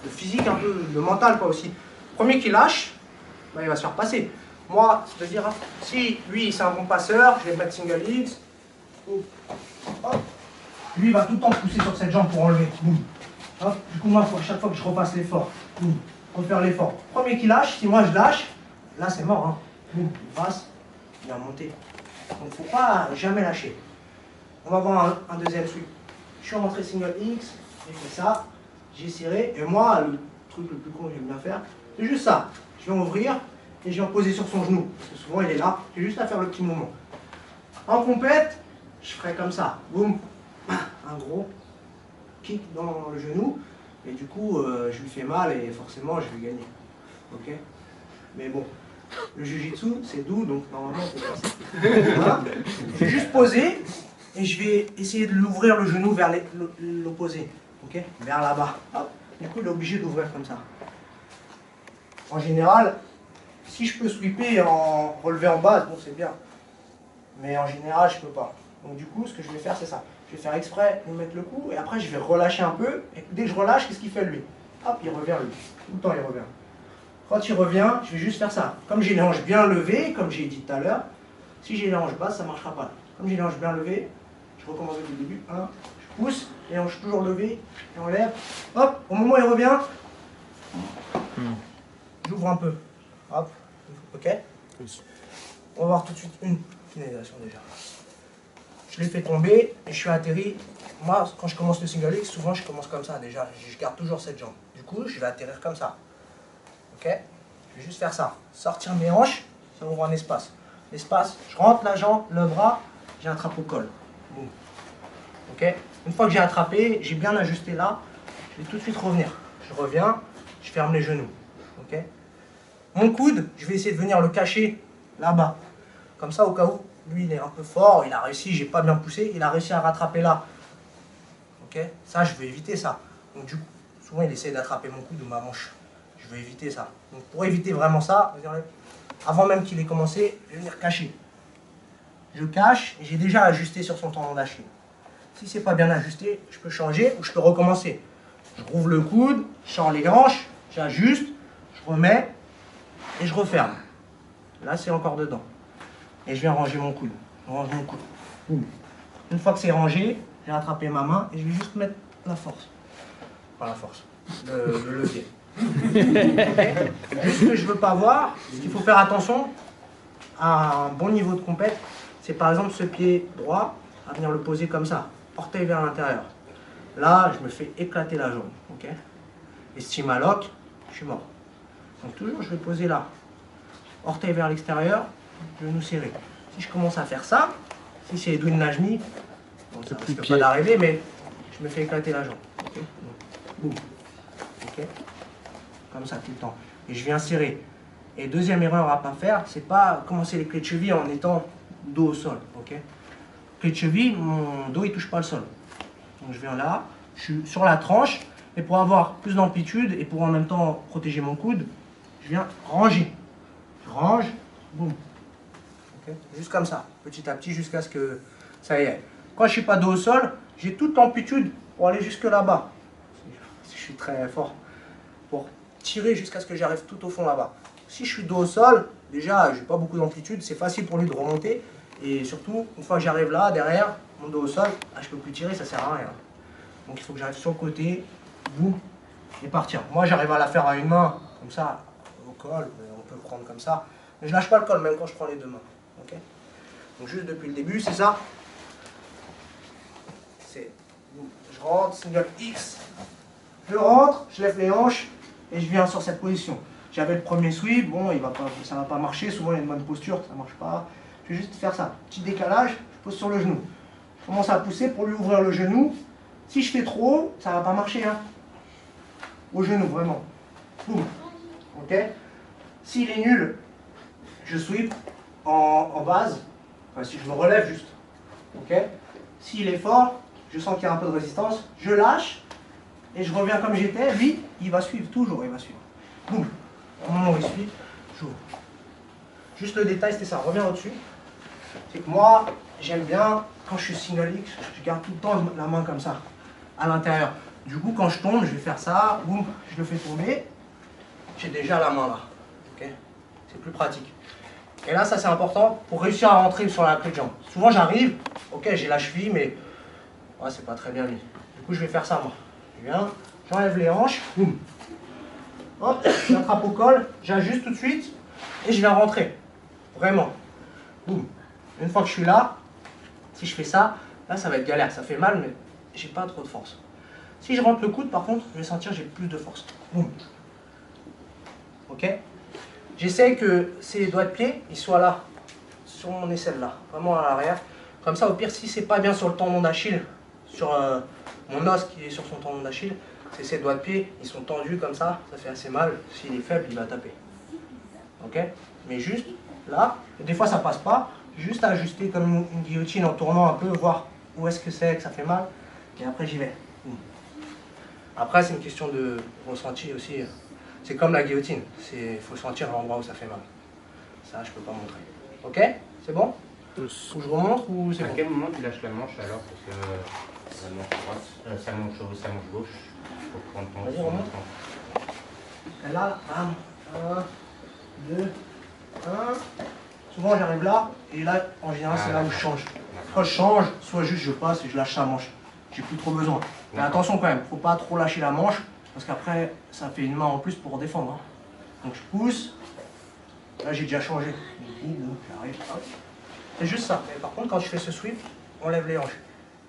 le physique, un peu le mental quoi aussi. Premier qui lâche, bah, il va se faire passer. Moi, c'est-à-dire, si lui c'est un bon passeur, je vais mettre single X. Hop. Lui il va tout le temps pousser sur cette jambe pour enlever. Boum. Hop. Du coup moi, à chaque fois que je repasse l'effort, refaire l'effort. Premier qui lâche, si moi je lâche, là c'est mort. Hein. Boum, il passe, il va monter. Donc il ne faut pas jamais lâcher. On va voir un deuxième sweep. Je suis rentré single X, j'ai fait ça, j'ai serré, et moi, le truc le plus con que j'aime bien faire, c'est juste ça. Je vais ouvrir et je vais en poser sur son genou, parce que souvent il est là, j'ai juste à faire le petit mouvement. En compète, je ferai comme ça, boum, un gros kick dans le genou, et du coup, je lui fais mal et forcément, je vais gagner. Ok? Mais bon, le jiu-jitsu, c'est doux, donc normalement, c'est pas ça. Voilà. Je vais juste poser. Et je vais essayer de l'ouvrir le genou vers l'opposé, ok, vers là-bas. Du coup, il est obligé d'ouvrir comme ça. En général, si je peux sweeper en relevé en base, bon c'est bien. Mais en général, je peux pas. Donc du coup, ce que je vais faire, c'est ça. Je vais faire exprès de mettre le coup, et après je vais relâcher un peu. Et dès que je relâche, qu'est-ce qu'il fait lui? Hop, il revient lui. Tout le temps, il revient. Quand il revient, je vais juste faire ça. Comme j'ai les hanches bien levées, comme j'ai dit tout à l'heure, si j'ai les hanches basses, ça ne marchera pas. Comme j'ai les hanches bien levées, je recommence depuis le début. Je pousse, les hanches toujours levées, et on lève. Hop, au moment où il revient, j'ouvre un peu. Hop, ok. On va voir tout de suite une finalisation déjà. Je l'ai fait tomber et je suis atterri. Moi, quand je commence le single X, souvent je commence comme ça déjà. Je garde toujours cette jambe. Du coup, je vais atterrir comme ça. Ok. Je vais juste faire ça. Sortir mes hanches, ça ouvre un espace. L'espace, je rentre la jambe, le bras, j'ai un au col. Boum. Ok. Une fois que j'ai attrapé, j'ai bien ajusté là, je vais tout de suite revenir. Je reviens, je ferme les genoux. Ok. Mon coude, je vais essayer de venir le cacher là-bas. Comme ça, au cas où, lui, il est un peu fort, il a réussi, j'ai pas bien poussé, il a réussi à rattraper là. Ok. Ça, je vais éviter ça. Donc du coup, souvent, il essaie d'attraper mon coude ou ma manche. Je vais éviter ça. Donc pour éviter vraiment ça, avant même qu'il ait commencé, je vais venir cacher. Je cache et j'ai déjà ajusté sur son tendon d'Achille. Si c'est pas bien ajusté, je peux changer ou je peux recommencer. Je rouvre le coude, je sors les hanches, j'ajuste, je remets et je referme. Là, c'est encore dedans. Et je viens ranger mon coude. Je range mon coude. Une fois que c'est rangé, j'ai rattrapé ma main et je vais juste mettre la force. Pas la force, le levier. Juste ce que je veux pas voir, ce qu'il faut faire attention à un bon niveau de compète, c'est par exemple ce pied droit, à venir le poser comme ça, orteil vers l'intérieur. Là, je me fais éclater la jambe, ok. Et si ma lock, je suis mort. Donc toujours, je vais poser là, orteil vers l'extérieur, genou serré. Si je commence à faire ça, si c'est Edwin Najmi, bon, ça risque pas d'arriver, mais je me fais éclater la jambe. Okay. Boum. Ok. Comme ça tout le temps. Et je viens serrer. Et deuxième erreur à ne pas faire, c'est pas commencer les clés de cheville en étant dos au sol. Ok. Clés de cheville, mon dos il touche pas le sol. Donc je viens là, je suis sur la tranche, et pour avoir plus d'amplitude et pour en même temps protéger mon coude, je viens ranger. Je range, boum. Okay. Juste comme ça, petit à petit, jusqu'à ce que ça y est. Quand je suis pas dos au sol, j'ai toute l'amplitude pour aller jusque là-bas. Si je suis très fort. Pour tirer jusqu'à ce que j'arrive tout au fond là-bas. Si je suis dos au sol, déjà, j'ai pas beaucoup d'amplitude, c'est facile pour lui de remonter. Et surtout, une fois que j'arrive là, derrière, mon dos au sol, je peux plus tirer, ça sert à rien. Donc il faut que j'arrive sur le côté, boum, et partir. Moi, j'arrive à la faire à une main, comme ça, au col, on peut le prendre comme ça. Mais je lâche pas le col, même quand je prends les deux mains. Okay. Donc juste depuis le début, c'est ça. Je rentre, single X, je rentre, je lève les hanches, et je viens sur cette position. J'avais le premier sweep, bon, ça ne va pas marcher, souvent il y a une bonne posture, ça ne marche pas. Je vais juste faire ça, petit décalage, je pose sur le genou. Je commence à pousser pour lui ouvrir le genou. Si je fais trop haut, ça ne va pas marcher. Hein. Au genou, vraiment. Boum. Ok. S'il est nul, je sweep en base. Enfin, si je me relève juste. Ok. S'il est fort, je sens qu'il y a un peu de résistance, je lâche. Et je reviens comme j'étais, lui, il va suivre, toujours il va suivre. Boum. Au moment où il suit, j'ouvre. Juste le détail, c'était ça, reviens au-dessus. C'est que moi, j'aime bien, quand je suis single X, je garde tout le temps la main comme ça, à l'intérieur. Du coup, quand je tombe, je vais faire ça, boum, je le fais tomber. J'ai déjà la main là. Ok, c'est plus pratique. Et là, ça c'est important pour réussir à rentrer sur la clé de jambe. Souvent, j'arrive, ok, j'ai la cheville, mais ouais, c'est pas très bien mis. Du coup, je vais faire ça moi. Je viens, j'enlève les hanches, boum. Hop, j'attrape au col, j'ajuste tout de suite et je viens rentrer. Vraiment. Boum. Une fois que je suis là, si je fais ça, là ça va être galère, ça fait mal, mais j'ai pas trop de force. Si je rentre le coude, par contre, je vais sentir que j'ai plus de force. Boum. Ok? J'essaie que ces doigts de pied, ils soient là, sur mon aisselle là, vraiment à l'arrière. Comme ça, au pire, si c'est pas bien sur le tendon d'Achille, sur mon os qui est sur son tendon d'Achille, c'est ces doigts de pied, ils sont tendus comme ça fait assez mal. S'il est faible, il va taper. Ok? Mais juste là, et des fois ça passe pas, juste à ajuster comme une guillotine en tournant un peu, voir où est-ce que c'est que ça fait mal, et après j'y vais. Après, c'est une question de ressenti aussi. C'est comme la guillotine, il faut sentir l'endroit où ça fait mal. Ça, je peux pas montrer. Ok? C'est bon? Ou je remonte ou c'est bon? À quel moment tu lâches la manche alors? Parce que la manche droite, sa manche gauche, pour prendre ton Vas-y, remonte. Et là, bam, 1, 2, 1. Souvent j'arrive là, et là, en général, c'est là où je change. Quand je change, soit juste je passe et je lâche sa manche. J'ai plus trop besoin. Mais attention quand même, faut pas trop lâcher la manche, parce qu'après, ça fait une main en plus pour défendre. Donc je pousse. Là, j'ai déjà changé. Du coup, j'arrive. C'est juste ça. Mais par contre, quand je fais ce sweep, on lève les hanches.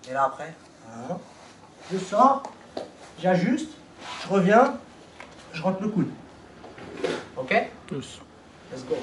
Et là, après, je sors, j'ajuste, je reviens, je rentre le coude. Ok? Let's go.